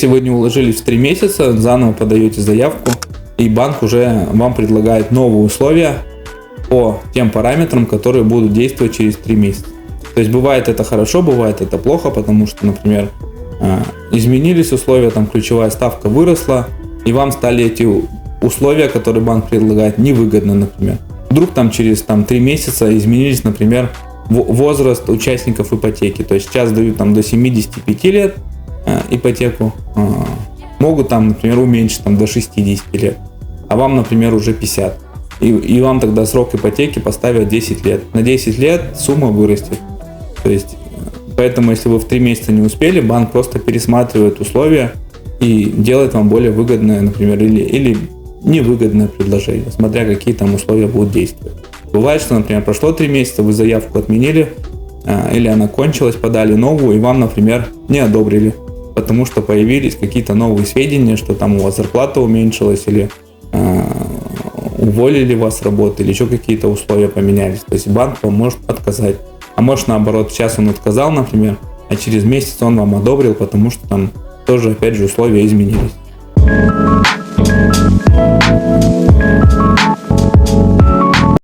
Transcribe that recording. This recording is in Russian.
Если вы не уложились в 3 месяца, заново подаете заявку, и банк уже вам предлагает новые условия по тем параметрам, которые будут действовать через 3 месяца. То есть бывает это хорошо, бывает это плохо, потому что, например, изменились условия, там ключевая ставка выросла, и вам стали эти условия, которые банк предлагает, невыгодны, например. Вдруг там через 3 месяца изменились, например, возраст участников ипотеки. То есть сейчас дают там до 75 лет ипотеку, могут там, например, уменьшить там до 60 лет, а вам, например, уже 50. И вам тогда срок ипотеки поставят 10 лет. На 10 лет сумма вырастет. То есть, поэтому, если вы в 3 месяца не успели, банк просто пересматривает условия и делает вам более выгодное, например, или невыгодное предложение, смотря какие там условия будут действовать. Бывает, что, например, прошло 3 месяца, вы заявку отменили, или она кончилась, подали новую, и вам, например, не одобрили, потому что появились какие-то новые сведения, что там у вас зарплата уменьшилась, или уволили вас с работы, или еще какие-то условия поменялись. То есть банк вам может отказать. А может, наоборот, сейчас он отказал, например, а через месяц он вам одобрил, потому что там тоже, опять же, условия изменились.